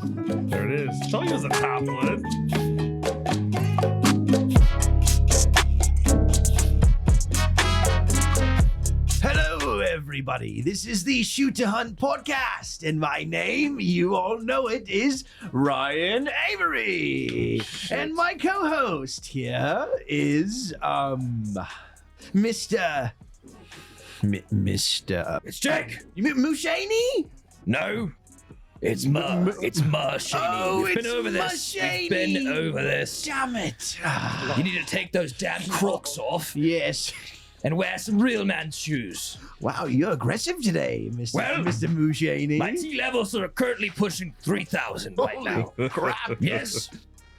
There it is. Told you it was a top one. Hello, everybody. This is the Shoot to Hunt podcast, and my name, you all know it, is Ryan Avery. And my co-host here is Mr. It's Jake. Mushaney? No, it's Marshaney. Oh, We've it's been over this. We've Mushaney. been over this. Damn it. You need to take those damn Crocs off Yes. and wear some real man's shoes. Wow, you're aggressive today, Mr. Well, Mr. Mushaney. My T levels are currently pushing 3,000 right now. Holy crap. Yes.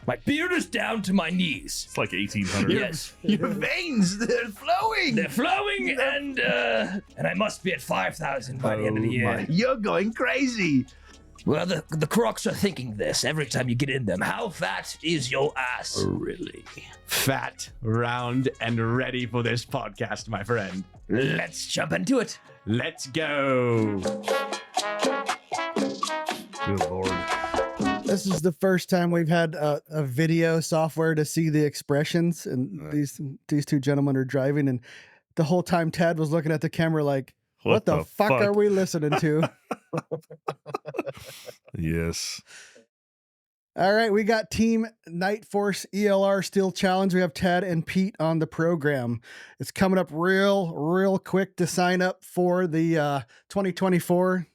My beard is down to my knees. It's like 1800. Yes. Your veins, they're flowing. They're flowing, and I must be at 5,000 by the end of the year. My, you're going crazy. Well, the Crocs are thinking this every time you get in them. How fat is your ass? Really? Fat, round, and ready for this podcast, my friend. Let's jump into it. Let's go. Good Lord. This is the first time we've had a video software to see the expressions, and these two gentlemen are driving, and the whole time Tad was looking at the camera like, what the fuck are we listening to? Yes. All right, we got Team Nightforce ELR Steel Challenge. We have Tad and Pete on the program. It's coming up real quick to sign up for the 2024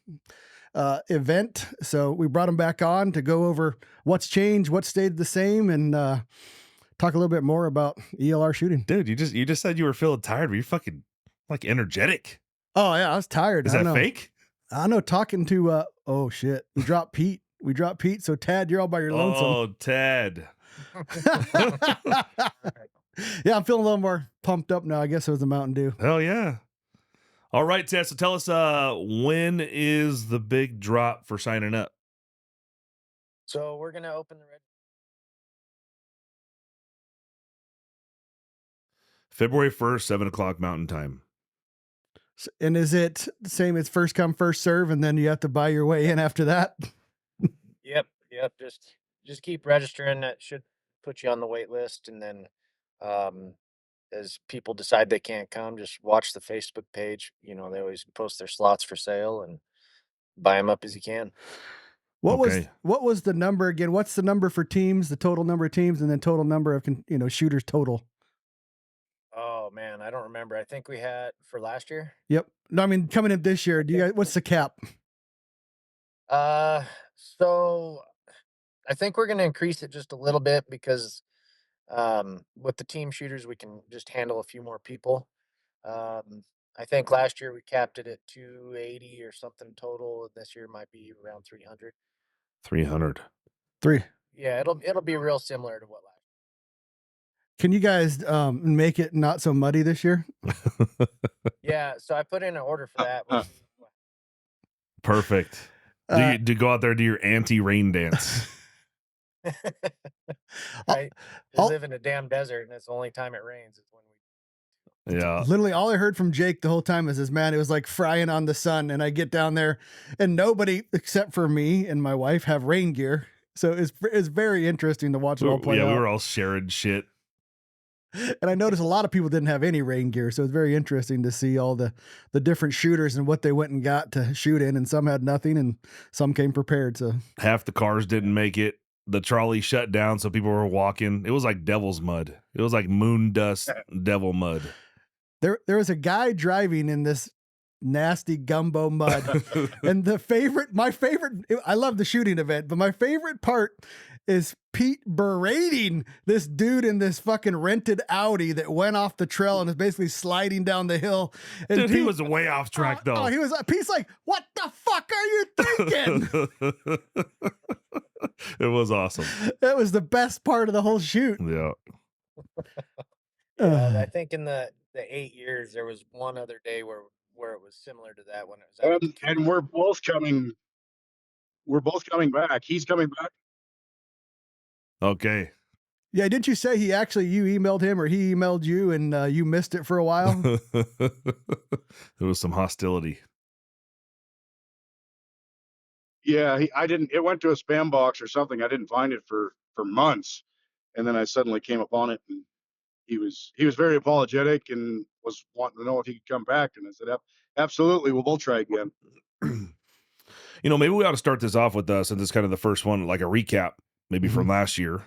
event. So we brought them back on to go over what's changed, what stayed the same, and talk a little bit more about ELR shooting. Dude, you just said you were feeling tired, but you're fucking like energetic. Oh yeah, I was tired. Is that fake? I know. Talking to oh shit, we dropped Pete. So Tad, you're all by your lonesome. Oh, Ted. Yeah, I'm feeling a little more pumped up now. I guess it was the Mountain Dew. Hell yeah. All right, Ted. So tell us, when is the big drop for signing up? So we're gonna open the red. February 1st, 7:00 Mountain Time. And is it the same as first come, first serve, and then you have to buy your way in after that? Yep. Just keep registering. That should put you on the wait list, and then as people decide they can't come, just watch the Facebook page. You know, they always post their slots for sale and buy them up as you can. What was the number again? What's the number for teams? The total number of teams, and then total number of shooters total. Oh man, I don't remember. I think we had for last year. Yep. No, I mean coming in this year. Do you guys? What's the cap? So I think we're gonna increase it just a little bit because with the team shooters we can just handle a few more people. I think last year we capped it at 280 or something total. This year might be around 300. 300. 3. Yeah, it'll be real similar to what last. Can you guys make it not so muddy this year? Yeah, so I put in an order for that. Perfect. Do you go out there and do your anti-rain dance? I live in a damn desert, and it's the only time it rains is when we. Yeah. Literally, all I heard from Jake the whole time is this, man, it was like frying on the sun, and I get down there, and nobody except for me and my wife have rain gear. So it's very interesting to watch it all play out. Yeah, we were all sharing shit. And I noticed a lot of people didn't have any rain gear, so it's very interesting to see all the different shooters and what they went and got to shoot in, and some had nothing, and some came prepared. So half the cars didn't make it. The trolley shut down, so people were walking. It was like devil's mud. It was like moon dust, devil mud. There was a guy driving in this nasty gumbo mud, and my favorite, I love the shooting event, but my favorite part is Pete berating this dude in this fucking rented Audi that went off the trail and is basically sliding down the hill. And Dude, Pete, he was way off track though. Pete's like, what the fuck are you thinking? It was awesome. That was the best part of the whole shoot. Yeah. I think in the 8 years there was one other day where it was similar to that when it was. And we're both coming back. He's coming back. Okay. Yeah, didn't you say you emailed him or he emailed you and you missed it for a while? There was some hostility. Yeah, I didn't. It went to a spam box or something. I didn't find it for months, and then I suddenly came upon it, and he was very apologetic and was wanting to know if he could come back. And I said, absolutely, we'll both try again. Maybe we ought to start this off with since it's kind of the first one, like a recap, maybe from last year,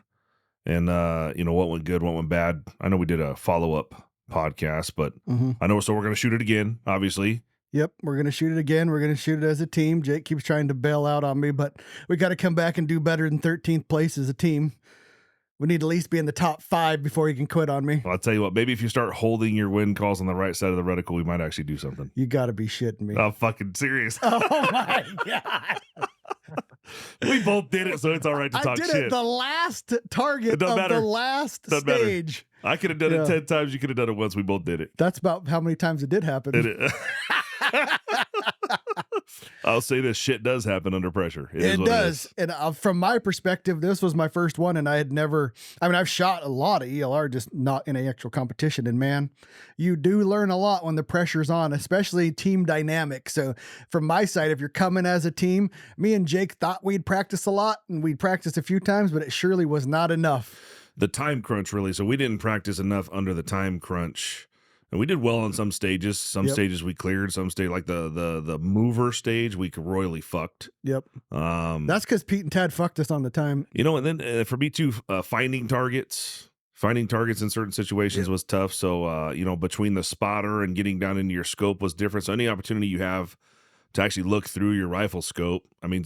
and what went good, what went bad. I know we did a follow-up podcast, but I know so we're going to shoot it again, obviously. Yep, we're going to shoot it again. We're going to shoot it as a team. Jake keeps trying to bail out on me, but we got to come back and do better than 13th place as a team. We need to at least be in the top 5 before you can quit on me. Well, I'll tell you what, maybe if you start holding your win calls on the right side of the reticle, we might actually do something. You got to be shitting me. I'm fucking serious. Oh, my God. We both did it, so it's all right to talk I did shit. it the last target of matter. the last Doesn't matter. stage. I could have done it 10 times. You could have done it once. We both did it. That's about how many times it did happen. I'll say this shit does happen under pressure. It does. And from my perspective, this was my first one, and I've shot a lot of ELR, just not in an actual competition. And man, you do learn a lot when the pressure's on, especially team dynamics. So from my side, if you're coming as a team, me and Jake thought we'd practice a lot, and we'd practice a few times, but it surely was not enough. The time crunch, really. So we didn't practice enough under the time crunch. And we did well on some stages. Some stages we cleared. Some stage, like the mover stage, we royally fucked. Yep. That's because Pete and Tad fucked us on the time. And then for me too, finding targets in certain situations was tough. So between the spotter and getting down into your scope was different. So any opportunity you have to actually look through your rifle scope. I mean,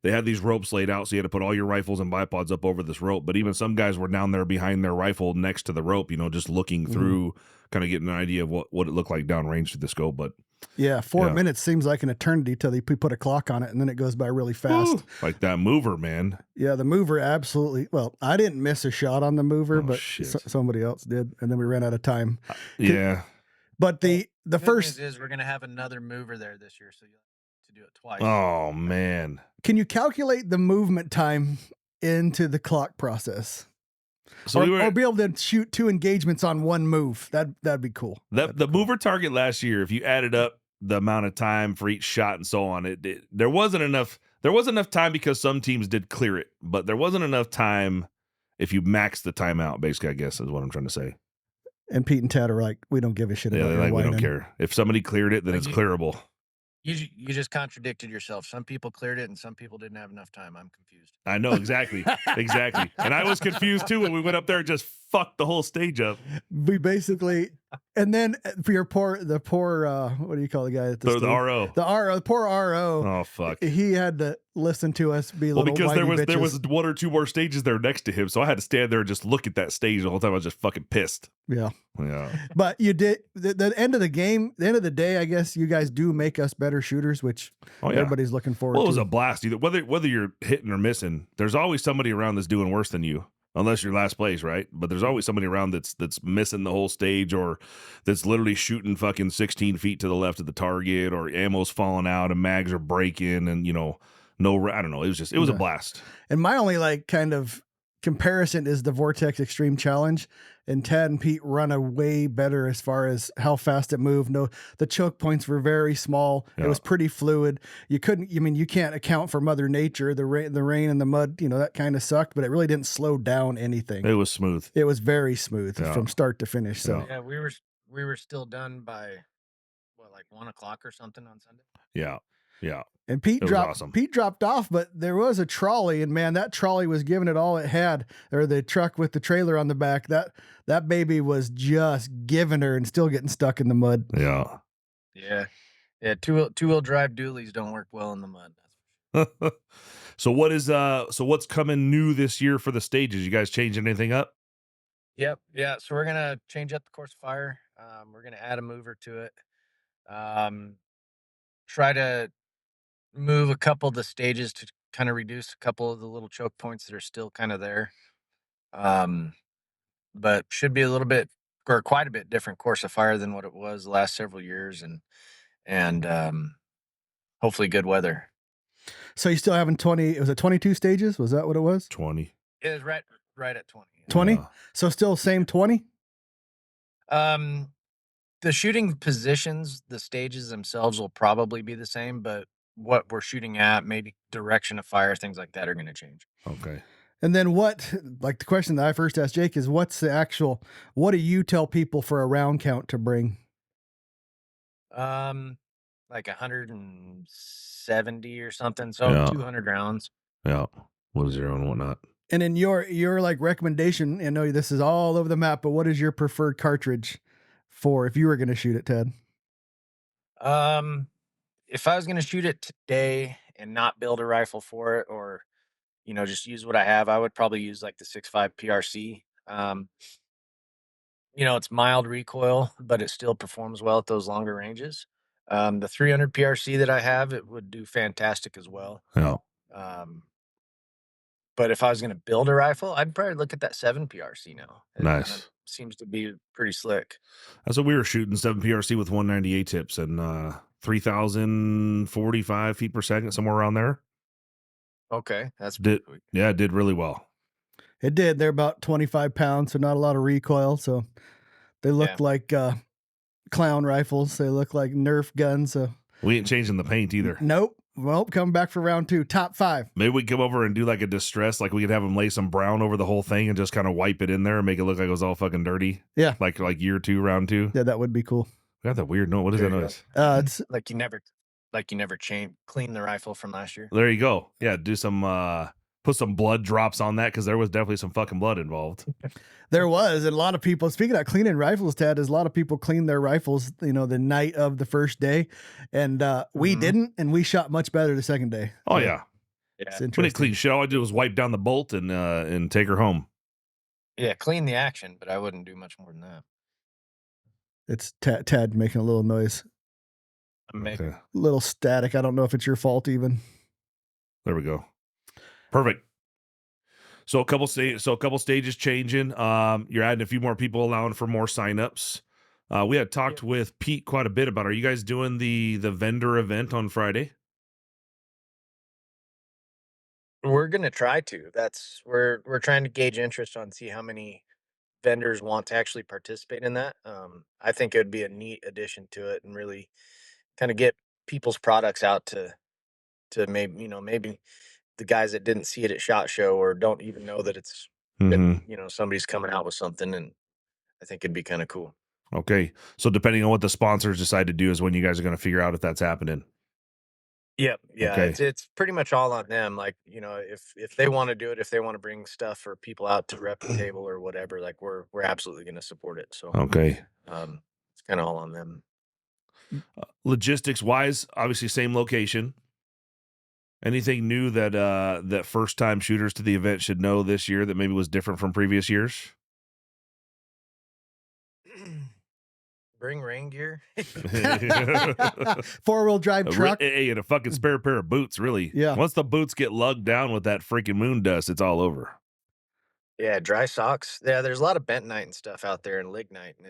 they had these ropes laid out, so you had to put all your rifles and bipods up over this rope. But even some guys were down there behind their rifle next to the rope, just looking through, kind of getting an idea of what it looked like downrange through the scope. But yeah, 4 minutes seems like an eternity till they put a clock on it, and then it goes by really fast. Ooh, like that mover, man. Yeah, the mover absolutely. Well, I didn't miss a shot on the mover, but somebody else did, and then we ran out of time. Yeah. But the first news is we're gonna have another mover there this year, so you'll have to do it twice. Oh man! Can you calculate the movement time into the clock process? So or be able to shoot 2 engagements on one move. That'd be cool. The mover target last year, if you added up the amount of time for each shot and so on, there wasn't enough. There wasn't enough time because some teams did clear it, but there wasn't enough time if you max the time out. Basically, I guess is what I'm trying to say. And Pete and Ted are like, we don't give a shit about they're like, we don't care. If somebody cleared it, then it's clearable. You just contradicted yourself. Some people cleared it and some people didn't have enough time. I'm confused. I know, exactly. Exactly. And I was confused too when we went up there and just fucked the whole stage up. We basically, and then for the poor, what do you call the guy? The RO. The poor RO. Oh, fuck. He had to listen to us be little because there bitches. was 1 or 2 more stages there next to him, so I had to stand there and just look at that stage the whole time. I was just fucking pissed. Yeah. Yeah. But you did the end of the game, the end of the day, I guess you guys do make us better shooters, which everybody's looking forward to. Well, it was a blast. Either whether you're hitting or missing, there's always somebody around that's doing worse than you. Unless you're last place, right? But there's always somebody around that's missing the whole stage, or that's literally shooting fucking 16 feet to the left of the target, or ammo's falling out and mags are breaking, and I don't know. It was a blast. And my only kind of comparison is the Vortex Extreme Challenge, and Tad and Pete run a way better as far as how fast it moved. No, the choke points were very small. Yeah. It was pretty fluid. You can't account for Mother Nature, the rain and the mud, that kind of sucked, but it really didn't slow down anything. It was smooth. It was very smooth from start to finish. So yeah, we were still done by 1 o'clock or something on Sunday. Yeah. Yeah. And Pete dropped off, but there was a trolley, and man, that trolley was giving it all it had. Or the truck with the trailer on the back. That baby was just giving her and still getting stuck in the mud. Yeah. Yeah. Yeah. Two-wheel drive dualies don't work well in the mud. So what's coming new this year for the stages? You guys changing anything up? Yep. Yeah. So we're gonna change up the course of fire. We're gonna add a mover to it. Try to move a couple of the stages to kind of reduce a couple of the little choke points that are still kind of there. But should be a little bit or quite a bit different course of fire than what it was the last several years, and hopefully good weather. So you still having 20, was it 22 stages? Was that what it was? 20. It was right at 20. 20? So still same 20? The shooting positions, the stages themselves will probably be the same, but what we're shooting at, maybe direction of fire, things like that are going to change. Okay. And then what, like the question that I first asked Jake is what do you tell people for a round count to bring? Um, like 170 or something, so Yeah. 200 rounds. Yeah. What is your own whatnot? And in your like recommendation, I know this is all over the map, but what is your preferred cartridge for if you were going to shoot it, Ted? Um, if I was going to shoot it today and not build a rifle for it, or just use what I have, I would probably use like the 6.5 PRC. It's mild recoil, but it still performs well at those longer ranges. The 300 PRC that I have, it would do fantastic as well. Yeah. Um, but if I was going to build a rifle, I'd probably look at that 7 PRC now. That Nice. seems to be pretty slick. That's what we were shooting, 7 PRC with 198 tips and 3,045 feet per second, somewhere around there. Okay, that's Did pretty quick. Yeah, it did really well. It did. They're about 25 pounds, so not a lot of recoil. So they look Yeah. like clown rifles. They look like Nerf guns. So We ain't changing the paint either. nope. Well, coming back for round 2, top 5. Maybe we come over and do like a distress, like we could have them lay some brown over the whole thing and just kind of wipe it in there and make it look like it was all fucking dirty. Yeah. Like year 2, round 2. Yeah, that would be cool. Got that weird note. What is There that you go. noise? It's Like you never clean the rifle from last year. There you go. Yeah, do some put some blood drops on that because there was definitely some fucking blood involved. There was, and a lot of people, speaking of cleaning rifles, Ted, is a lot of people clean their rifles, the night of the first day. And we Mhm. didn't, and we shot much better the second day. Oh So yeah. Yeah. it's We didn't interesting. clean shit. All I did was wipe down the bolt and take her home. Yeah, clean the action, but I wouldn't do much more than that. It's Tad making a little noise, Maybe. Okay. little static. I don't know if it's your fault even. There we go. Perfect. So a couple stages changing. You're adding a few more people, allowing for more signups. We had talked with Pete quite a bit about. Are you guys doing the vendor event on Friday? We're gonna try to. We're trying to gauge interest on see how many vendors want to actually participate in that. I think it would be a neat addition to it and really kind of get people's products out to maybe the guys that didn't see it at SHOT Show or don't even know that Mm-hmm. somebody's coming out with something, and I think it'd be kind of cool. Okay. So depending on what the sponsors decide to do is when you guys are going to figure out if that's happening. Yep. Yeah. Okay. It's pretty much all on them. Like, if they want to do it, if they want to bring stuff for people out to rep the table or whatever, like we're absolutely gonna support it. So Okay. it's kind of all on them. Logistics wise, obviously same location. Anything new that first time shooters to the event should know this year that maybe was different from previous years? Bring rain gear. 4-wheel drive truck. Hey, and a fucking spare pair of boots, really. Yeah. Once the boots get lugged down with that freaking moon dust, it's all over. Yeah, dry socks. Yeah, there's a lot of bentonite and stuff out there and lignite, and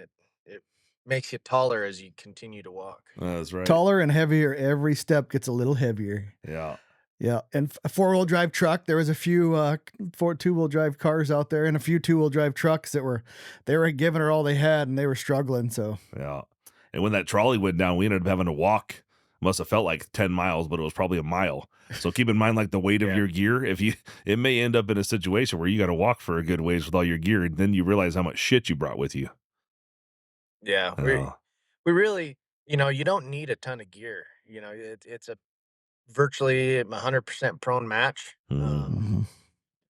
it makes you taller as you continue to walk. That's right. Taller and heavier. Every step gets a little heavier. Yeah. Yeah. And a 4-wheel drive truck. There was a few 2-wheel drive cars out there and a few 2-wheel drive trucks that were giving her all they had and they were struggling. So Yeah. And when that trolley went down, we ended up having to walk. Must have felt like 10 miles, but it was probably a mile. So keep in mind, like the weight of Yeah. your gear. It may end up in a situation where you got to walk for a good ways with all your gear, and then you realize how much shit you brought with you. Yeah, Yeah. we really, you don't need a ton of gear. It's a virtually 100% prone match. Mhm.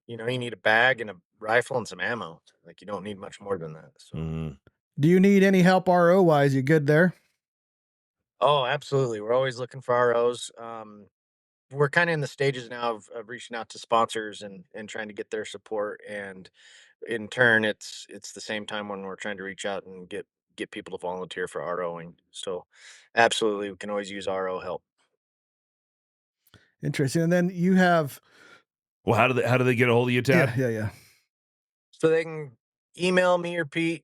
You need a bag and a rifle and some ammo. Like you don't need much more than that. So. Mhm. do you need any help RO wise? You good there? Oh, absolutely. We're always looking for ROs. We're kind of in the stages now of reaching out to sponsors and trying to get their support. And in turn, it's the same time when we're trying to reach out and get people to volunteer for ROing. So absolutely, we can always use RO help. Interesting. And then you have Well, how do they get a hold of you, Tad? yeah. So they can email me or Pete.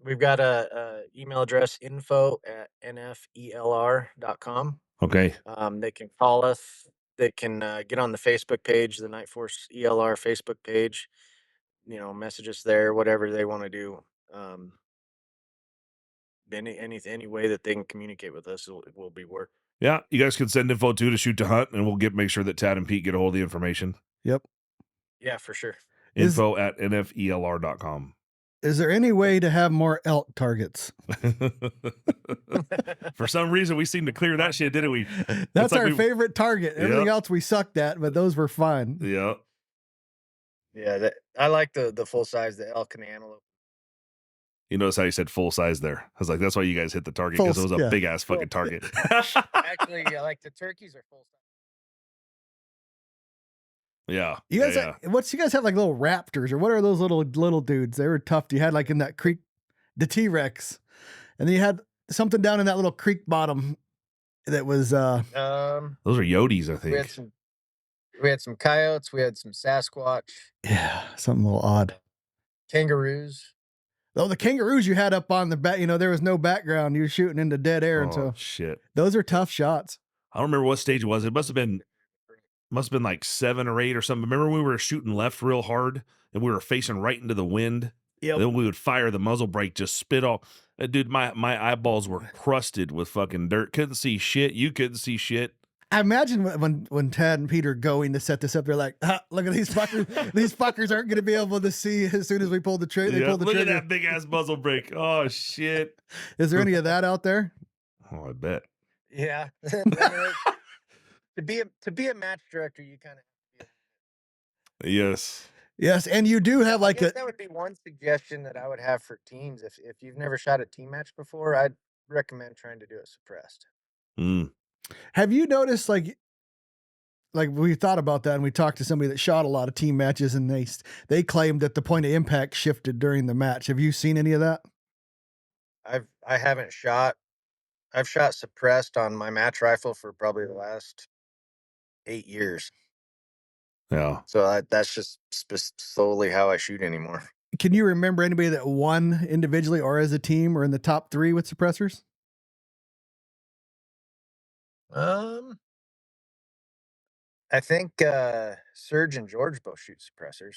We've got a email address info@nfelr.com. Okay. They can call us. They can get on the Facebook page, the Nightforce ELR Facebook page. Message us there, whatever they want to do. Any way that they can communicate with us will be work. Yeah, you guys can send info to Shoot to Hunt, and we'll make sure that Tad and Pete get a hold of the information. Yep. Yeah, for sure. Info at nfelr.com. Is there any way to have more elk targets? For some reason, we seem to clear that shit, didn't we? That's like our favorite target. Everything Yep. else we sucked at, but those were fun. Yeah. Yeah, I like the full size, the elk and the antelope. You notice how you said full size there? I was like, that's why you guys hit the target, because it was a Yeah. big ass fucking target. Actually, I like the turkeys are full size. Yeah. You guys, you guys have like little raptors, or what are those little dudes? They were tough. You had like in that creek, the T-Rex, and then you had something down in that little creek bottom that was. Those are Yotes, I think. We had some coyotes. We had some Sasquatch. Yeah, something a little odd. Kangaroos. Oh, the kangaroos you had up on the back. You know, there was no background. You were shooting into dead air, and so shit. Those are tough shots. I don't remember what stage it was. It must have been like 7 or 8 or something. Remember when we were shooting left real hard and we were facing right into the wind? Yeah. Then we would fire the muzzle brake, just spit all. Dude, my eyeballs were crusted with fucking dirt. Couldn't see shit. You couldn't see shit. I imagine when Tad and Peter are going to set this up, they're like, look at these fuckers. These fuckers aren't going to be able to see as soon as we pull the trigger. Yeah, look at that big ass muzzle brake. Oh, shit. Is there any of that out there? Oh, I bet. Yeah. To be a match director, you kind of. Yes. Yes, and you do have like that would be one suggestion that I would have for teams. If you've never shot a team match before, I'd recommend trying to do it suppressed. Have you noticed like we thought about that and we talked to somebody that shot a lot of team matches and they claimed that the point of impact shifted during the match. Have you seen any of that? I haven't shot. I've shot suppressed on my match rifle for probably the last 8 years. Yeah. So that's just solely how I shoot anymore. Can you remember anybody that won individually or as a team or in the top 3 with suppressors? I think Serge and George both shoot suppressors.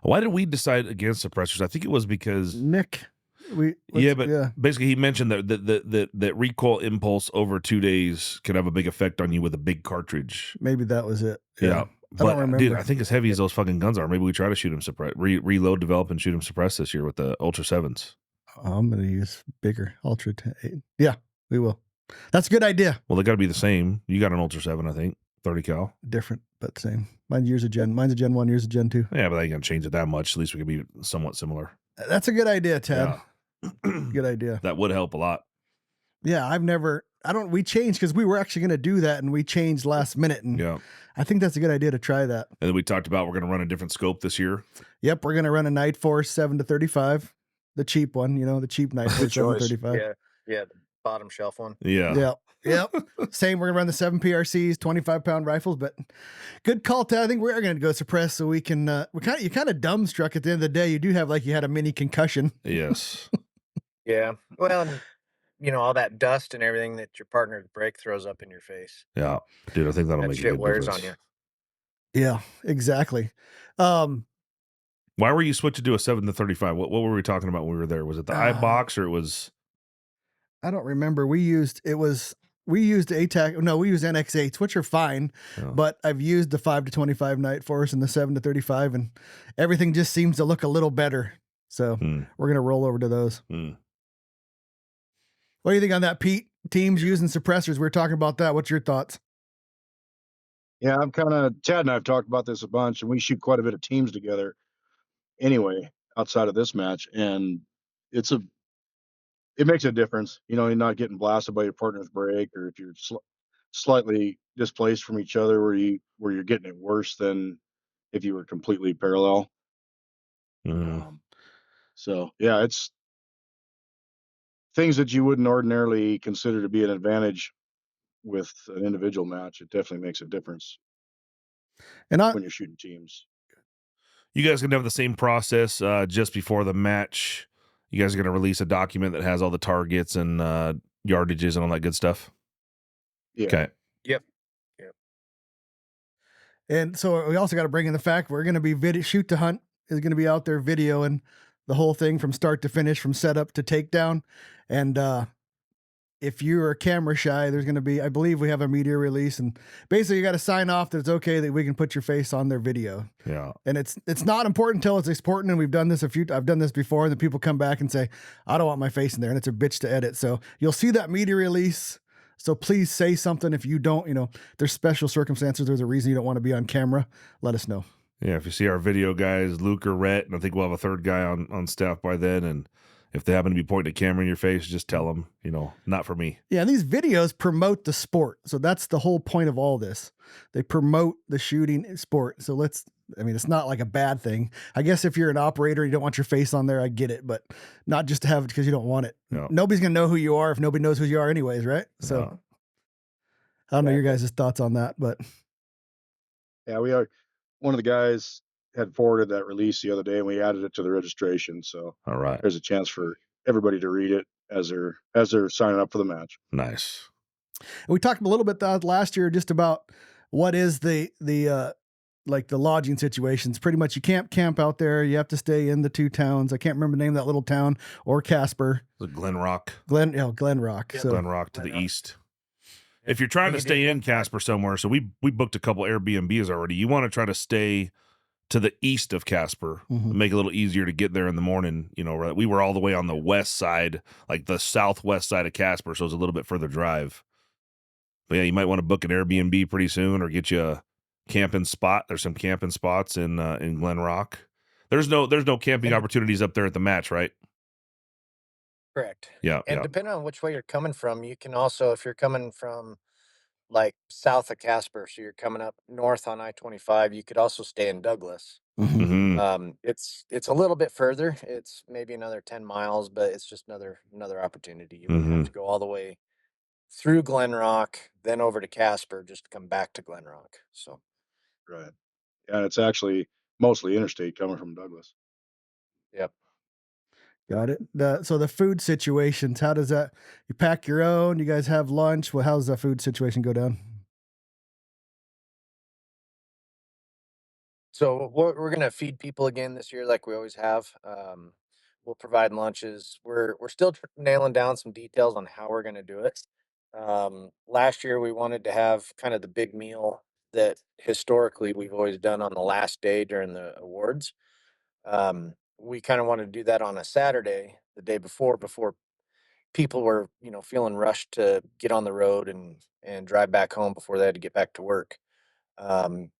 Why did we decide against suppressors? I think it was because Nick. Basically he mentioned that recoil impulse over 2 days can have a big effect on you with a big cartridge. Maybe that was it. Yeah. I don't remember. Dude, I think as heavy as those fucking guns are, maybe we try to shoot them suppress, reload, develop, and shoot them suppressed this year with the Ultra 7s. I'm going to use bigger Ultra 8. Yeah, we will. That's a good idea. Well, they got to be the same. You got an Ultra 7, I think, 30 cal. Different, but same. Mine's a Gen 1, yours a Gen 2. Yeah, but I ain't going to change it that much. At least we could be somewhat similar. That's a good idea, Ted. Yeah. Good idea. That would help a lot. Yeah, we changed because we were actually going to do that and we changed last minute. And yeah, I think that's a good idea to try that. And then we talked about we're going to run a different scope this year. Yep, we're going to run a Nightforce 7-35, the cheap one, the cheap Nightforce 7-35. Yeah, the bottom shelf one. Yeah. Yep. Same, we're going to run the 7 PRCs, 25-pound rifles, but good call, Ted. I think we're going to go suppress so we can, you kind of dumbstruck at the end of the day. You do have you had a mini concussion. Yes. Yeah. Well, and, all that dust and everything that your partner's brake throws up in your face. Yeah. Dude, I think that'll make a good wears difference on you. Yeah, exactly. Why were you switching to a 7-35? What were we talking about when we were there? Was it the iBox or it was? I don't remember. We used ATAC. No, we used NX8s, which are fine, but I've used the 5-25 Nightforce and the 7-35, and everything just seems to look a little better. So we're going to roll over to those. What do you think on that, Pete? Teams using suppressors. We were talking about that. What's your thoughts? Yeah, Chad and I have talked about this a bunch, and we shoot quite a bit of teams together anyway, outside of this match. And it makes a difference. You're not getting blasted by your partner's brake, or if you're slightly displaced from each other where you're getting it worse than if you were completely parallel. So yeah, it's things that you wouldn't ordinarily consider to be an advantage with an individual match. It definitely makes a difference when you're shooting teams. You guys going to have the same process just before the match? You guys are going to release a document that has all the targets and yardages and all that good stuff? Yeah. Okay. Yep. And so we also got to bring in the fact we're going to be Shoot to Hunt is going to be out there videoing the whole thing from start to finish, from setup to takedown. And if you are camera shy, there's going to be, I believe we have a media release, and basically you got to sign off that it's okay that we can put your face on their video. Yeah. And it's not important until it's important. And we've done this I've done this before, and then people come back and say, I don't want my face in there, and it's a bitch to edit. So you'll see that media release. So please say something. If you don't, there's special circumstances, there's a reason you don't want to be on camera, let us know. Yeah, if you see our video guys, Luke or Rhett, and I think we'll have a third guy on staff by then, and if they happen to be pointing a camera in your face, just tell them, not for me. Yeah, and these videos promote the sport. So that's the whole point of all this. They promote the shooting sport. So it's not like a bad thing. I guess if you're an operator, you don't want your face on there, I get it, but not just to have it because you don't want it. No. Nobody's going to know who you are if nobody knows who you are anyways, right? So No. I don't know your guys' thoughts on that, but. Yeah, we are. One of the guys had forwarded that release the other day, and we added it to the registration. So All right. there's a chance for everybody to read it as they're signing up for the match. Nice. We talked a little bit last year just about what is the lodging situations. Pretty much you can't camp out there. You have to stay in the two towns. I can't remember the name of that little town, or Casper. The Glen Rock. Glen Rock. Yeah. So Glen Rock to the east. If you're trying to stay in Casper somewhere, so we booked a couple Airbnbs already. You want to try to stay to the east of Casper, make it a little easier to get there in the morning. We were all the way on the west side, like the southwest side of Casper, so it's a little bit further drive. But yeah, you might want to book an Airbnb pretty soon, or get you a camping spot. There's some camping spots in Glen Rock. There's no camping opportunities up there at the match, right? Correct. Yeah. And depending on which way you're coming from, you can also, if you're coming from like south of Casper, so you're coming up north on I-25, you could also stay in Douglas. Mm-hmm. It's a little bit further. It's maybe another 10 miles, but it's just another opportunity. You wouldn't have to go all the way through Glen Rock, then over to Casper, just to come back to Glen Rock. So Right. And it's actually mostly interstate coming from Douglas. yep. got it. So the food situations, how does that, you pack your own, you guys have lunch? Well, how's the food situation go down? So we're gonna feed people again this year, like we always have. We'll provide lunches. We're still nailing down some details on how we're gonna do it. Last year we wanted to have kind of the big meal that historically we've always done on the last day during the awards. We kind of wanted to do that on a Saturday, the day before people were, feeling rushed to get on the road and drive back home before they had to get back to work. Um,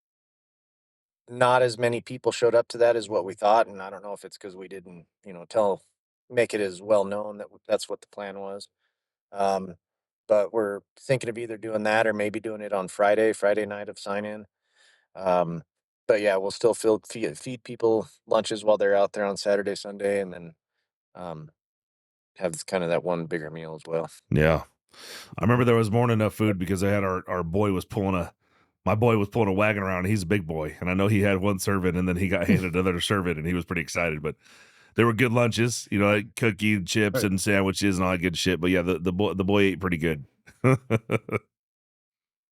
Not as many people showed up to that as what we thought, and I don't know if it's because we didn't, make it as well known that that's what the plan was. Um, but we're thinking of either doing that or maybe doing it on Friday night of sign in. Um, but yeah, we'll still feed people lunches while they're out there on Saturday, Sunday, and then um, have kind of that one bigger meal as well. Yeah. I remember there was more than enough food because I had our boy was pulling my boy was pulling a wagon around, and he's a big boy. And I know he had one serving, and then he got handed another serving, and he was pretty excited. But they were good lunches, like cookie, chips, and sandwiches, and all that good shit. But yeah, the boy ate pretty good.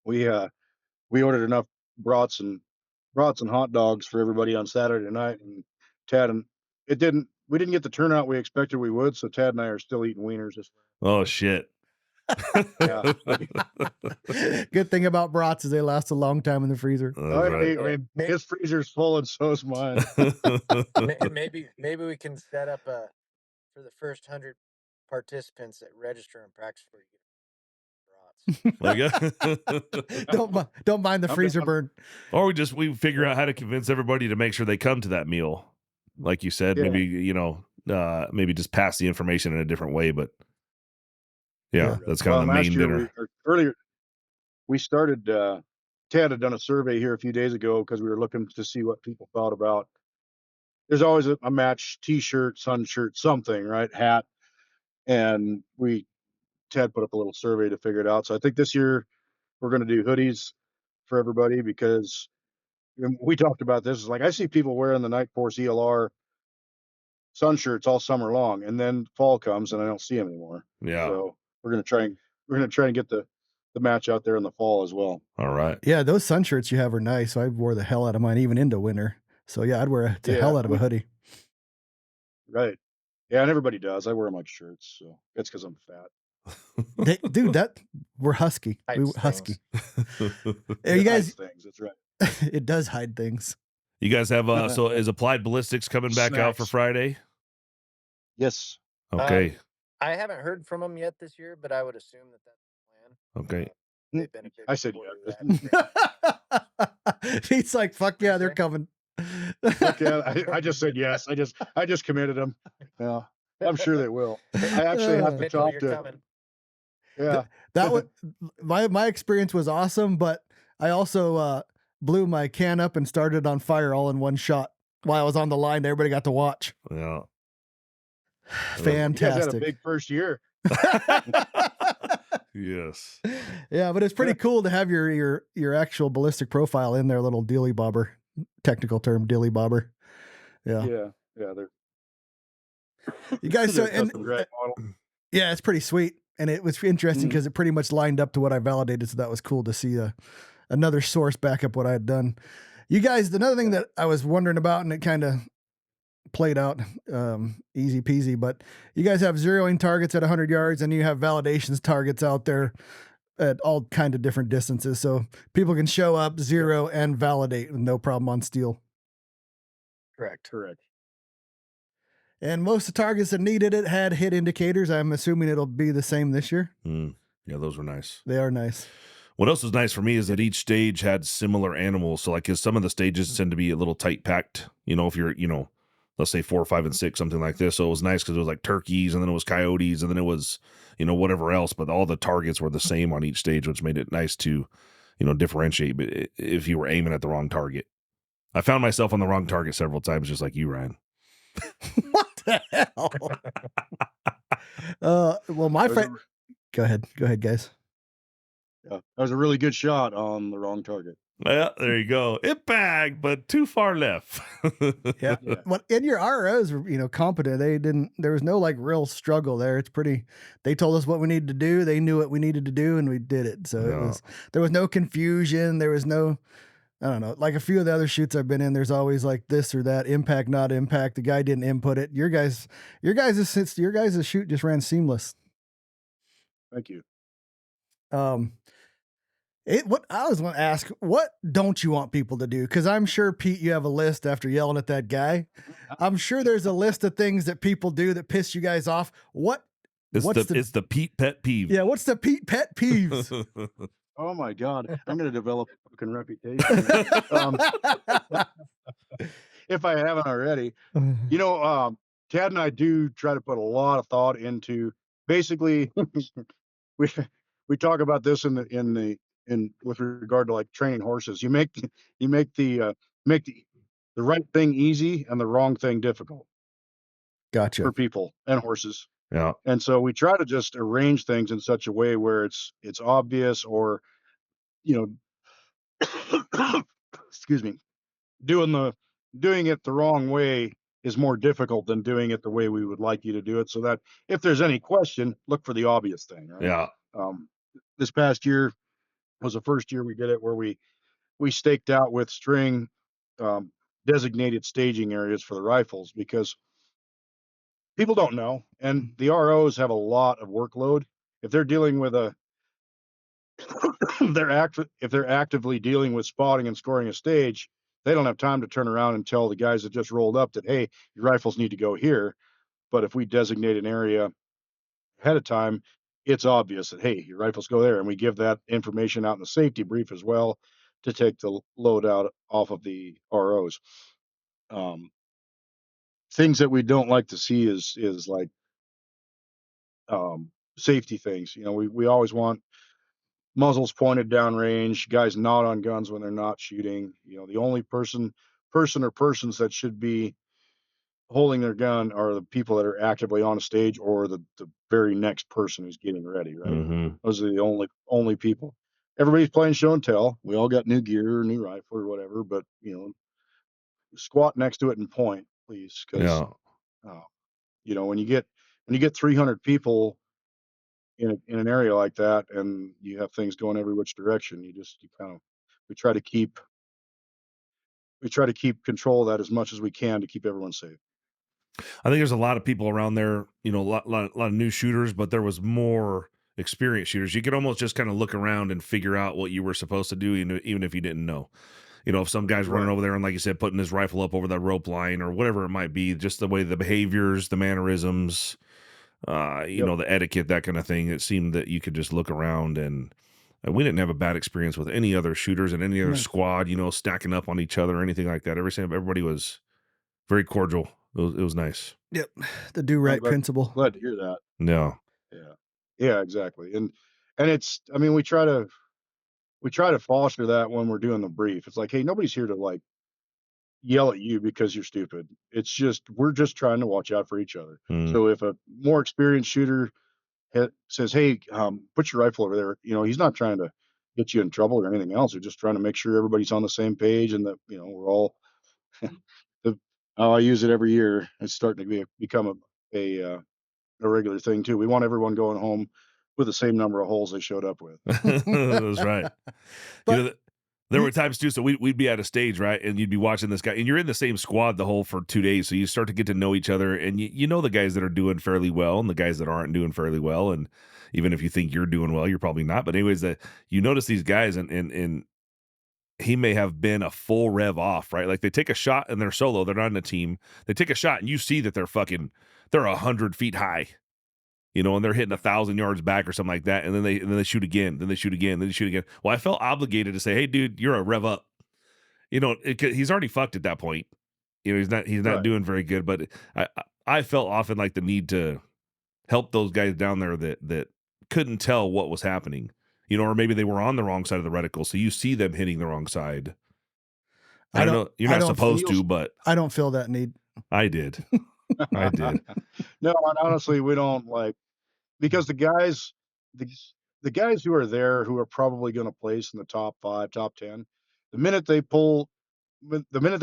We ordered enough brats and hot dogs for everybody on Saturday night, and Tad and we didn't get the turnout we expected we would, so Tad and I are still eating wieners. Oh shit. Yeah. Good thing about brats is they last a long time in the freezer. I mean, his freezer's full and so's mine. Maybe we can set up for the first 100 participants that register and practice for Like, don't mind the freezer burn. Or we figure out how to convince everybody to make sure they come to that meal. Like you said, Yeah. maybe, maybe just pass the information in a different way, but yeah, that's kind of the main dinner. Earlier, we started, Tad had done a survey here a few days ago because we were looking to see what people thought about. There's always a match t-shirt, sun shirt, something, right? Hat. And Tad put up a little survey to figure it out. So I think this year we're going to do hoodies for everybody because we talked about this. It's like I see people wearing the Nightforce ELR sun shirts all summer long, and then fall comes and I don't see them anymore. Yeah. So we're going to try and get the match out there in the fall as well. All right. Yeah, those sun shirts you have are nice. So I wore the hell out of mine even into winter. So yeah, I'd wear the hell out of a hoodie. Right. Yeah, and everybody does. I wear them like shirts, so that's because I'm fat. Dude, we're husky. We Hides husky. things. Hey, you It hides guys, things. That's right. it does hide things. You guys have so is Applied Ballistics coming back out for Snacks. Friday? Yes. Okay. I haven't heard from them yet this year, but I would assume that that's the plan. Okay. They've been a big I said supporter yes. of that. He's like, fuck yeah, they're say? coming. Okay, I just said yes. I just committed them. Yeah, I'm sure they will. I actually have to Mitchell, talk you're to. coming. Yeah, That was my experience was awesome, but I also blew my can up and started on fire all in one shot while I was on the line. Everybody got to watch. Yeah. you guys had a Fantastic. big first year. Yes. Yeah, but it's pretty cool to have your actual ballistic profile in there, little dilly bobber. Technical term, dilly bobber. Yeah. Yeah, they're You guys, so they're and custom drag model. yeah, it's pretty sweet, and it was interesting Mhm. because it pretty much lined up to what I validated. So that was cool to see another source back up what I had done. You guys, another thing that I was wondering about, and it kind of played out easy peasy, but you guys have zeroing targets at 100 yards, and you have validations targets out there at all kind of different distances, so people can show up, zero, and validate with no problem on steel. Correct. And most of the targets that needed it had hit indicators. I'm assuming it'll be the same this year. Yeah, those were nice. They are nice. What else was nice for me is that each stage had similar animals. So, like, 'cause some of the stages tend to be a little tight packed, if you're, let's say 4, 5, and 6, something like this. So it was nice because it was like turkeys, and then it was coyotes, and then it was, whatever else. But all the targets were the same on each stage, which made it nice to, differentiate. But if you were aiming at the wrong target, I found myself on the wrong target several times, just like you, Ryan. What the hell? Well, my friend. Go ahead, guys. Yeah, that was a really good shot on the wrong target. Yeah, there you go. It bagged, but too far left. Yeah. Yeah. Well, and your ROs were, competent. There was no like real struggle there. It's pretty, they told us what we needed to do. They knew what we needed to do, and we did it. So there was no confusion. There was no, I don't know, like a few of the other shoots I've been in, there's always like this or that, impact, not impact. The guy didn't input it. Your guys' shoot just ran seamless. Thank you. What I was going to ask, what don't you want people to do? Because I'm sure, Pete, you have a list after yelling at that guy. I'm sure there's a list of things that people do that piss you guys off. It's the Pete pet peeve. Yeah, what's the Pete pet peeves? Oh my God, I'm going to develop a fucking reputation. If I haven't already. Tad and I do try to put a lot of thought into. Basically, we talk about this in with regard to like training horses. You make the right thing easy and the wrong thing difficult Gotcha. for people and horses. Yeah. And so we try to just arrange things in such a way where it's obvious, or excuse me, doing it the wrong way is more difficult than doing it the way we would like you to do it, so that if there's any question, look for the obvious thing, right? Yeah. This past year was the first year we did it where we staked out with string designated staging areas for the rifles, because people don't know, and the ROs have a lot of workload. If they're dealing with if they're actively dealing with spotting and scoring a stage, they don't have time to turn around and tell the guys that just rolled up that, hey, your rifles need to go here. But if we designate an area ahead of time, it's obvious that, hey, your rifles go there, and we give that information out in the safety brief as well to take the load out off of the ROs. Things that we don't like to see is like safety things. We always want muzzles pointed downrange, guys not on guns when they're not shooting. The only person or persons that should be holding their gun are the people that are actively on a stage, or the very next person who's getting ready, right? Mm-hmm. Those are the only people. Everybody's playing show and tell. We all got new gear or new rifle or whatever, but squat next to it and point, please, because when you get 300 people in an area like that, and you have things going every which direction, we try to keep control of that as much as we can to keep everyone safe. I think there's a lot of people around there, a lot of new shooters, but there was more experienced shooters, you could almost just kind of look around and figure out what you were supposed to do, even if you didn't know. If some guy's running over there and, like you said, putting his rifle up over that rope line or whatever it might be, just the way the behaviors, the mannerisms, the etiquette, that kind of thing. It seemed that you could just look around, and we didn't have a bad experience with any other shooters and any other squad, stacking up on each other or anything like that. Everybody was very cordial. It was nice. Yep. The do right principle. Glad to hear that. No. Yeah, exactly. And it's, I mean, we try to foster that when we're doing the brief. It's like, hey, nobody's here to like yell at you because you're stupid. It's just, we're just trying to watch out for each other. So if a more experienced shooter says, hey, put your rifle over there, he's not trying to get you in trouble or anything else. They're just trying to make sure everybody's on the same page and that, we're all, I use it every year. It's starting to become a regular thing too. We want everyone going home with the same number of holes they showed up with. That's right. But there were times too, so we'd be at a stage, right, and you'd be watching this guy, and you're in the same squad the whole for 2 days, so you start to get to know each other, and you know the guys that are doing fairly well and the guys that aren't doing fairly well, and even if you think you're doing well, you're probably not. But anyways, that you notice these guys, and he may have been a full rev off, right? Like they take a shot and they're solo, they're not in a team. They take a shot and you see that they're 100 feet high. And they're hitting 1,000 yards back or something like that, and then they shoot again, then they shoot again, then they shoot again. Well, I felt obligated to say, "Hey, dude, you're a rev up." He's already fucked at that point. He's not Right. doing very good. But I felt often like the need to help those guys down there that couldn't tell what was happening. Or maybe they were on the wrong side of the reticle, so you see them hitting the wrong side. I don't know. You're not supposed to, but I don't feel that need. I did. I did. No, and honestly, we don't because the guys who are there who are probably going to place in the top 5, top 10, the minute they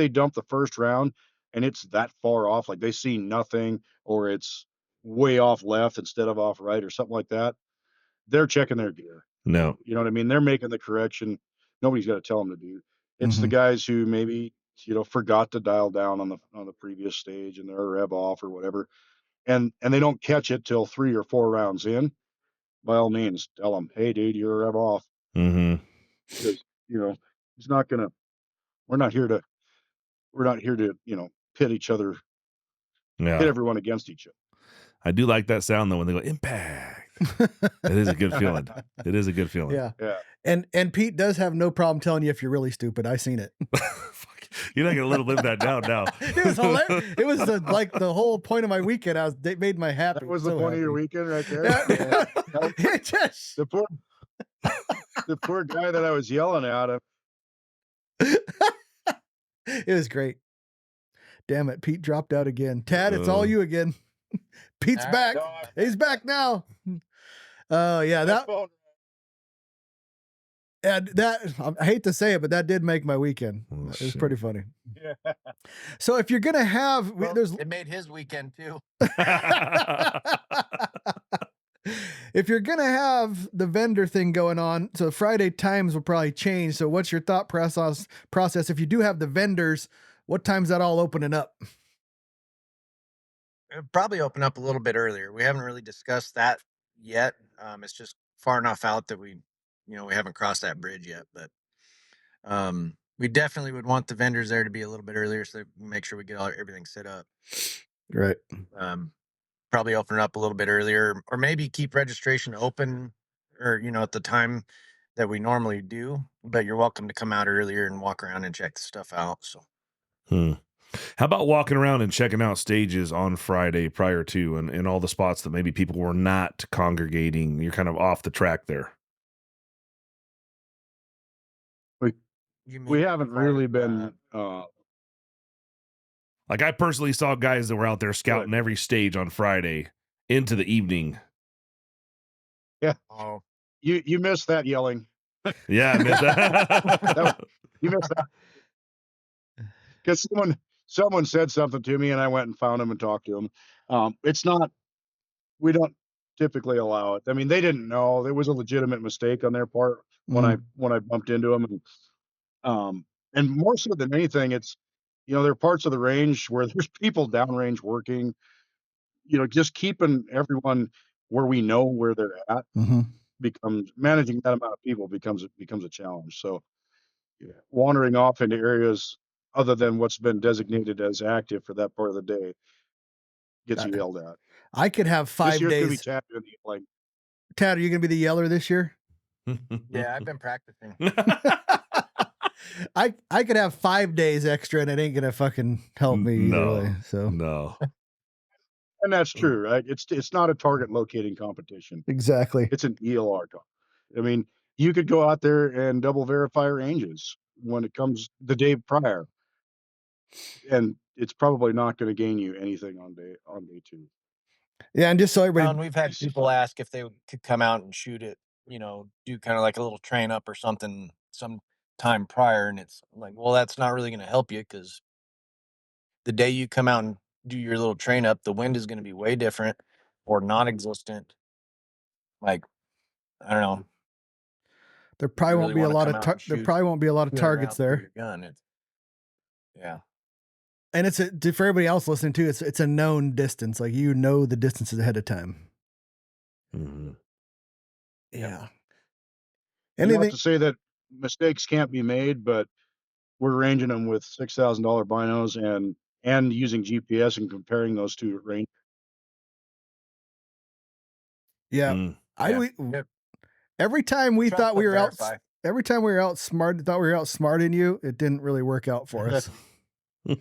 dump the first round and it's that far off, like they see nothing or it's way off left instead of off right or something like that, they're checking their gear. No. You know what I mean? They're making the correction. Nobody's got to tell them to do. It's the guys who maybe, forgot to dial down on the previous stage and they're a rev off or whatever. And they don't catch it till 3 or 4 rounds in. By all means, tell them, hey, dude, you're a rev off. Mm-hmm. Because, it's not going to, we're not here to, pit each other, pit everyone against each other. I do like that sound though when they go impact. It is a good feeling. It is a good feeling. Yeah. Yeah. And Pete does have no problem telling you if you're really stupid. I seen it. You're not gonna live that down now. It was hilarious. It was like the whole point of my weekend. It made my happy. That was so the point happy. of your weekend right there. Yeah. Yeah. It just The poor guy that I was yelling at him. it was great. Damn it, Pete dropped out again. Tad, it's all you again. Pete's back. He's back now. Oh yeah, that I hate to say it, but that did make my weekend. It was pretty funny. Yeah. So if you're gonna have, it made his weekend too. If you're gonna have the vendor thing going on, so Friday times will probably change. So what's your thought process? If you do have the vendors, what time's that all opening up? It'll probably open up a little bit earlier. We haven't really discussed that yet. It's just far enough out that we haven't crossed that bridge yet. But we definitely would want the vendors there to be a little bit earlier, so we make sure we get everything set up. Right. Probably open it up a little bit earlier, or maybe keep registration open, or at the time that we normally do. But you're welcome to come out earlier and walk around and check the stuff out. So. How about walking around and checking out stages on Friday prior to and all the spots that maybe people were not congregating? You're kind of off the track there. We haven't really been like I personally saw guys that were out there scouting every stage on Friday into the evening. Yeah. Oh. You missed that yelling. Yeah, I missed that. You missed that. Because someone said something to me and I went and found him and talked to him. We don't typically allow it. I mean, they didn't know. There was a legitimate mistake on their part when I bumped into them. And more so than anything, it's, there are parts of the range where there's people downrange working, just keeping everyone where we know where they're at Mm-hmm. becomes managing that amount of people becomes a challenge. So wandering off into areas other than what's been designated as active for that part of the day gets you yelled at. I could have This 5 year it's gonna be days. Tad doing the like Tad, are you gonna be the yeller this year? Yeah, I've been practicing. I could have 5 days extra, and it ain't gonna fucking help me either No. way. So No. and that's true, right? It's not a target locating competition. exactly. It's an ELR talk. I mean, you could go out there and double verify ranges when it comes the day prior, and it's probably not going to gain you anything on day two. Yeah, and just so Well, everybody, and we've had people ask if they could come out and shoot it, do kind of like a little train up or something some time prior. And it's like, well, that's not really going to help you because the day you come out and do your little train up, the wind is going to be way different or non-existent. Like, I don't know. there probably you won't really be a wanna lot come of out tar- and there shoot probably won't be a lot of 200 targets rounds through there. your gun. Yeah. And it's for everybody else listening too. It's a known distance. Like you know the distances ahead of time. Mhm. Yeah. You don't have Anything? to say that mistakes can't be made, but we're ranging them with $6,000 binos and using GPS and comparing those two range. Yeah. Mm. Yep. Every time we Trust thought we but were out. verify. Every time we were outsmarting you, it didn't really work out for us. And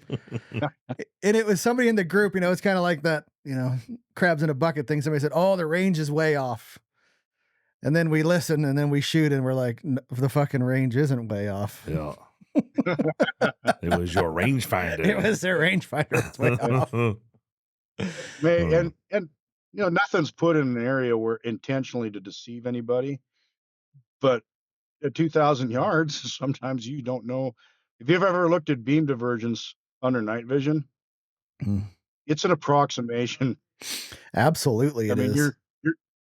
it was somebody in the group, it's kind of like that, crabs in a bucket thing. Somebody said, "Oh, the range is way off." And then we listen and then we shoot and we're like, the fucking range isn't way off. Yeah. It was your rangefinder. It was their rangefinder. It's way off. And nothing's put in an area where intentionally to deceive anybody, but at 2,000 yards, sometimes you don't know. If you've ever looked at beam divergence under night vision, Mm. it's an approximation. Absolutely, I mean, is.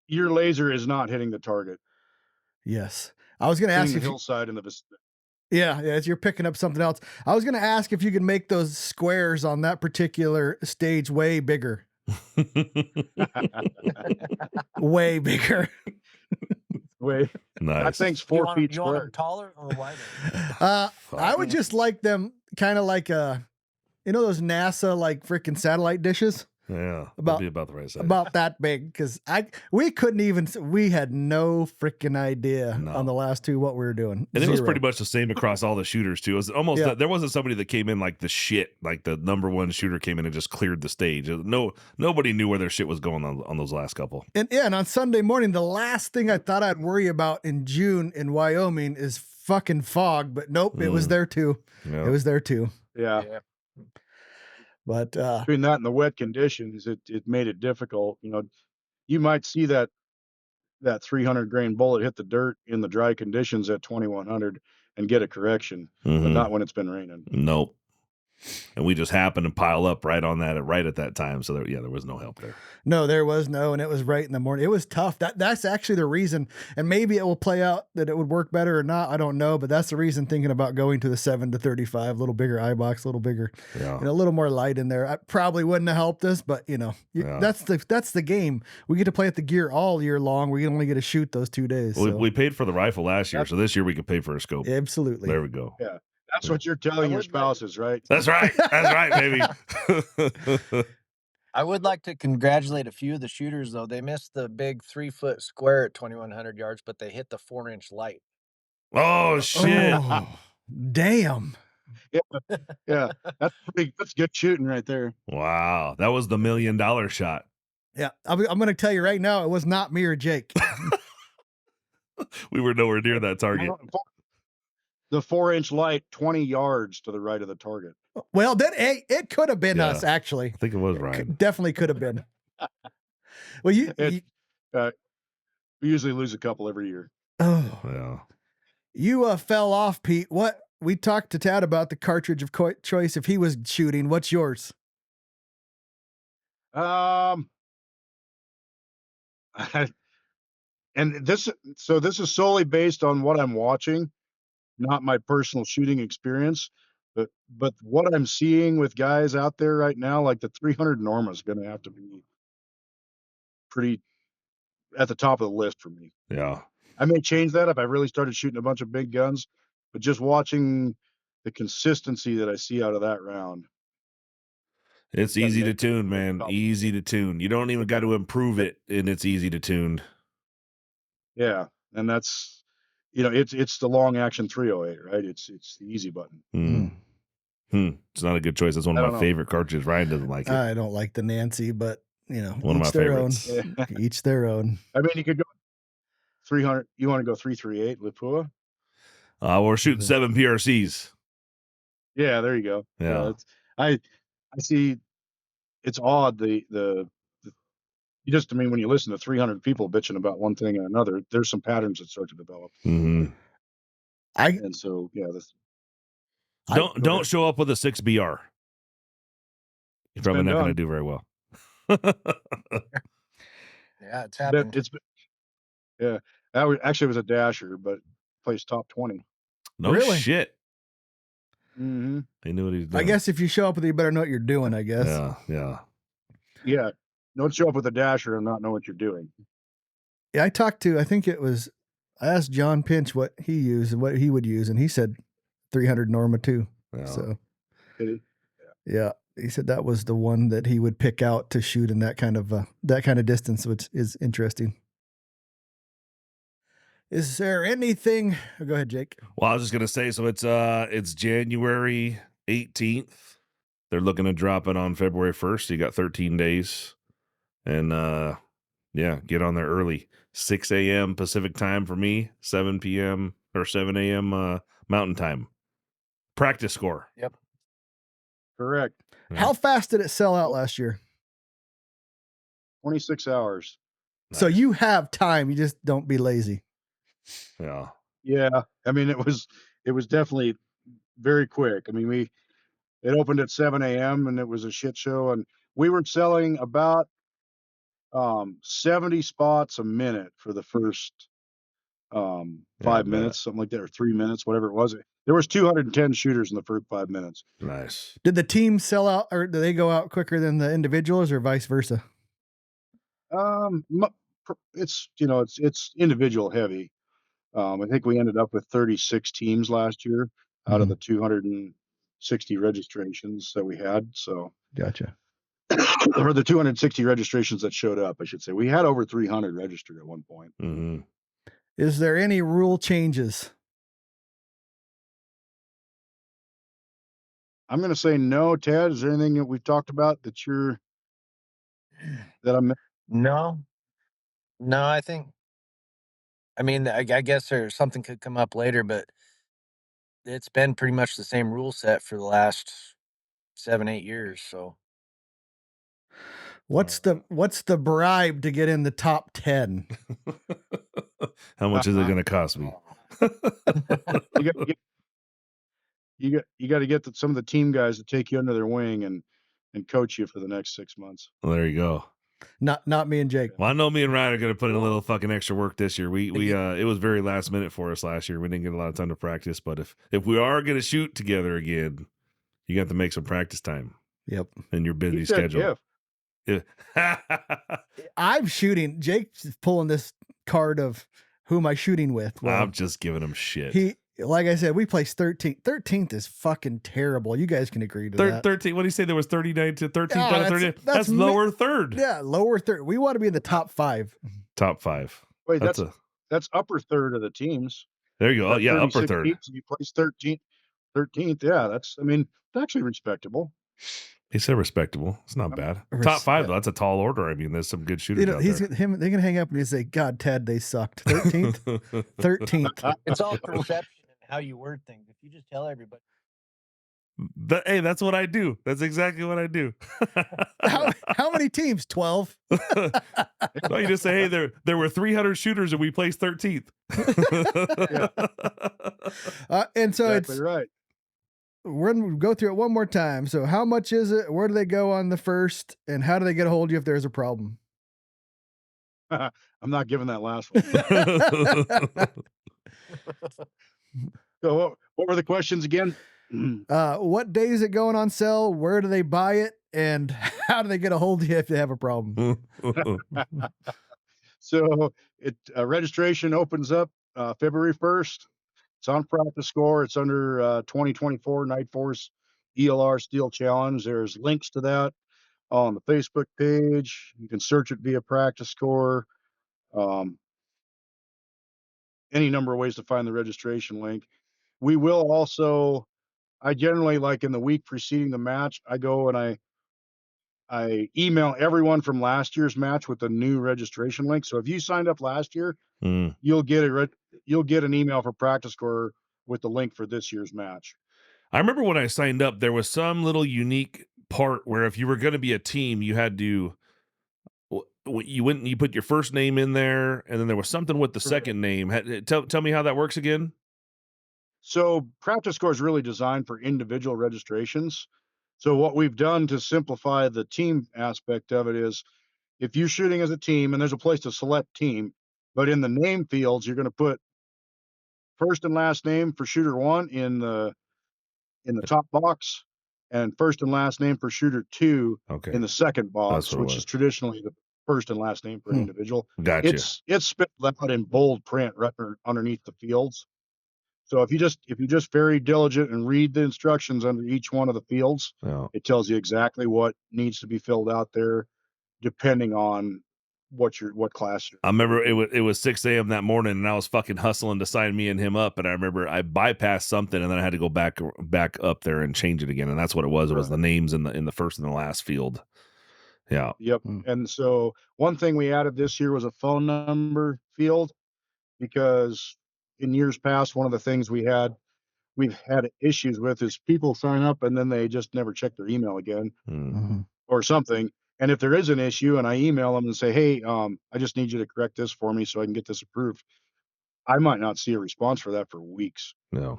your laser is not hitting the target. Yes. I was going to Hitting ask the if you, hillside in the vicinity. yeah, you're picking up something else. I was going to ask if you could make those squares on that particular stage way bigger. Way bigger. Wait, that Nice. thing's You 4 want, feet you want square. them taller or wider? I would just like them kind of like those NASA like freaking satellite dishes. Yeah. About- That'd be about the right size. About that big, because we had no freaking idea No. on the last two what we were doing. And it was Zero. pretty much the same across all the shooters too. It was almost Yeah. there wasn't somebody that came in like the shit, like the number one shooter came in and just cleared the stage. Nobody knew where their shit was going on those last couple. And on Sunday morning, the last thing I thought I'd worry about in June in Wyoming is fucking fog, but nope, it was there too. Yeah. It was there too. Yeah. But Between that and the wet conditions, it made it difficult. You might see that 300 grain bullet hit the dirt in the dry conditions at 2100 and get a correction, but Mhm. not when it's been raining. Nope. And we just happened to pile up right at that time. So there was no help there. no, there was no, and it was right in the morning. It was tough. That's actually the reason, and maybe it will play out that it would work better or not. I don't know, but that's the reason thinking about going to the 7-35, a little bigger eye box, a little bigger, Yeah. a little more light in there. I probably wouldn't have helped us, but Yeah. that's the game. We get to play at the gear all year long. We only get to shoot those 2 days. Well, so. we paid for the rifle last year, so this year we could pay for a scope. Absolutely. There we go. Yeah. That's what you're telling your spouses, right? That's right. That's right, baby. I would like to congratulate a few of the shooters, though. They missed the big 3-foot square at 2,100 yards, but they hit the 4-inch light. Oh shit! Oh, damn. Yeah. That's good shooting right there. Wow, that was the $1 million shot. Yeah, I'm going to tell you right now, it was not me or Jake. We were nowhere near that target. The 4-inch light 20 yards to the right of the target. Well, then it could have been Yeah. us, actually. I think it was Ryan. Definitely could have been. Well, you We usually lose a couple every year. Yeah. You fell off, Pete. What we talked to Tad about the cartridge of choice. If he was shooting, what's yours? And this is solely based on what I'm watching, not my personal shooting experience. But what I'm seeing with guys out there right now, like the 300 Norma is going to have to be pretty at the top of the list for me. Yeah. I may change that if I really started shooting a bunch of big guns, but just watching the consistency that I see out of that round. It's easy to tune, man. Easy to tune. You don't even got to improve it, and it's easy to tune. Yeah, and that's, it's the long action 308, right? It's the easy button. It's not a good choice. That's one of my favorite cartridges. Ryan doesn't like it. I don't like the Nancy, but One of my favorites. Each their own. I mean, you could go 300. You want to go 338 with Pua? We're shooting 7 PRCs. Yeah, there you go. Yeah. I see. It's odd when you listen to 300 people bitching about one thing and another, there's some patterns that start to develop. Mm-hmm. And so yeah, don't show up with a 6 BR. You're probably not going to do very well. Yeah, it's happened. That was a dasher, but placed top 20. No Really? shit. Mm-hmm. He knew what he was doing. I guess if you show up with it, you better know what you're doing, I guess. Yeah. Don't show up with a dasher and not know what you're doing. Yeah, I asked John Pinch what he used and what he would use, and he said 300 Norma too. Yeah. So, yeah, he said that was the one that he would pick out to shoot in that kind of distance, which is interesting. Is there anything? Oh, go ahead, Jake. Well, I was just gonna say, so it's January 18th. They're looking to drop it on February 1st. So you got 13 days, and get on there early. 6 a.m. Pacific time for me, 7 p.m. or 7 a.m. Mountain time. Practice score. Yep. Correct. Yeah. How fast did it sell out last year? 26 hours. Nice. So you have time. You just don't be lazy. Yeah. Yeah. I mean, it was definitely very quick. I mean, it opened at 7 a.m. and it was a shit show, and we were selling about 70 spots a minute for the first 5 minutes, something like that, or 3 minutes, whatever it was. There was 210 shooters in the first 5 minutes. Nice. Did the team sell out, or do they go out quicker than the individuals, or vice versa? It's it's individual heavy. I think we ended up with 36 teams last year out of the 260 registrations that we had. So Gotcha. or the 260 registrations that showed up, I should say. We had over 300 registered at one point. Mm-hmm. Is there any rule changes? I'm going to say no, Ted. Is there anything that we've talked about that I'm No, I think, I mean, I guess there's something could come up later, but it's been pretty much the same rule set for the last 7-8 years. So What's the bribe to get in the top 10? How much is it going to cost me? You got to get some of the team guys to take you under their wing and coach you for the next 6 months. Well, there you go. Not me and Jake. Well, I know me and Ryan are going to put in a little fucking extra work this year. We it was very last minute for us last year. We didn't get a lot of time to practice, but if we are going to shoot together again, you got to make some practice time. Yep. In your busy schedule. Yeah. I'm shooting. Jake's pulling this card of who am I shooting with. Well, I'm just giving him shit. Like I said, we placed 13th. 13th is fucking terrible. You guys can agree to that. 13. What do you say? There was 39 to 13th out of 30. That's lower third. Yeah, lower third. We want to be in the top 5. Top 5. Wait, that's upper third of the teams. There you go. Oh, yeah, upper third. Teams, you place 13th. Yeah, it's actually respectable. He said respectable. It's not bad. Top 5 though. That's a tall order. I mean, there's some good shooters out there. They can hang up and say, "God, Ted, they sucked." 13th, 13th. it's all perception and how you word things. If you just tell everybody, hey, that's what I do. That's exactly what I do. How many teams? 12. No, you just say, hey, there were 300 shooters and we placed 13th. And so exactly right. We're going to go through it one more time. So how much is it? Where do they go on the first? And how do they get a hold of you if there's a problem? I'm not giving that last one. So what were the questions again? What day is it going on sale? Where do they buy it? And how do they get a hold of you if they have a problem? So registration opens up February 1st. It's on Practice Score. It's under 2024 Nightforce ELR Steel Challenge. There's links to that on the Facebook page. You can search it via Practice Score. Any number of ways to find the registration link. We will also, I generally, like in the week preceding the match, I go and I email everyone from last year's match with the new registration link. So if you signed up last year, Mm. you'll get an email for Practice Score with the link for this year's match. I remember when I signed up, there was some little unique part where if you were going to be a team, you had to, you went and you put your first name in there, and then there was something with the second name. Tell me how that works again. So Practice Score is really designed for individual registrations. So what we've done to simplify the team aspect of it is, if you're shooting as a team, and there's a place to select team, but in the name fields, you're going to put first and last name for shooter 1 in the top box, and first and last name for shooter 2 Okay. in the second That's box, what it which was. is traditionally the first and last name for an individual. Gotcha. It's spelled out in bold print right underneath the fields. So if you just very diligent and read the instructions under each one of the fields, Yeah. it tells you exactly what needs to be filled out there, depending on what class you're. I remember it was 6 a.m. that morning, and I was fucking hustling to sign me and him up. And I remember I bypassed something, and then I had to go back up there and change it again. And that's what it was. It was the names in the first and the last field. Yeah. Yep. And so one thing we added this year was a phone number field, because in years past, one of the things we've had issues with is people sign up and then they just never check their email again or something. And if there is an issue and I email them and say, hey, I just need you to correct this for me so I can get this approved, I might not see a response for that for weeks. No.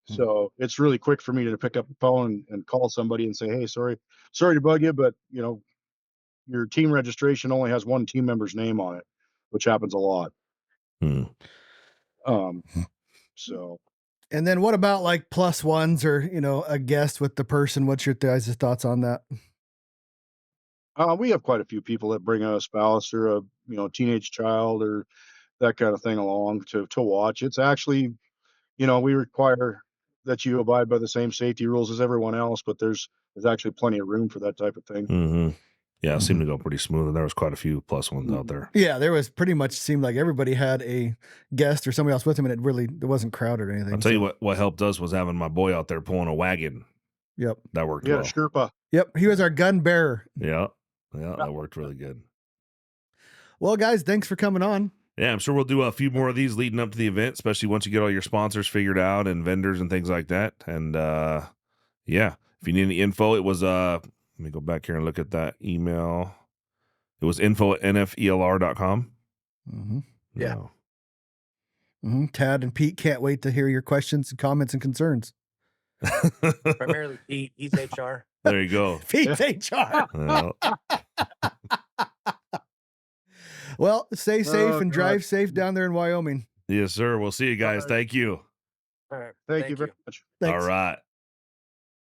So it's really quick for me to pick up the phone and call somebody and say, hey, sorry to bug you, but your team registration only has one team member's name on it, which happens a lot. So. And then what about like plus ones or, a guest with the person? What's your guys' thoughts on that? We have quite a few people that bring a spouse or a teenage child or that kind of thing along to watch. It's actually, we require that you abide by the same safety rules as everyone else, but there's actually plenty of room for that type of thing. Yeah, it seemed to go pretty smooth, and there was quite a few plus ones out there. Yeah, there was pretty much seemed like everybody had a guest or somebody else with them, and it wasn't crowded or anything. I'll tell you what helped us was having my boy out there pulling a wagon. Yep. That worked Yeah, well. Sherpa. Yep, he was our gun bearer. Yeah, that worked really good. Well, guys, thanks for coming on. Yeah, I'm sure we'll do a few more of these leading up to the event, especially once you get all your sponsors figured out and vendors and things like that. And yeah, if you need any info, it was let me go back here and look at that email. It was info@nfelr.com. Yeah. Tad and Pete can't wait to hear your questions and comments and concerns. Primarily Pete, he's HR. There you go. Pete's HR. Well, stay safe and drive safe down there in Wyoming. Yes, sir. We'll see you guys. Thank you. All right. Thank you very much. Thanks. All right.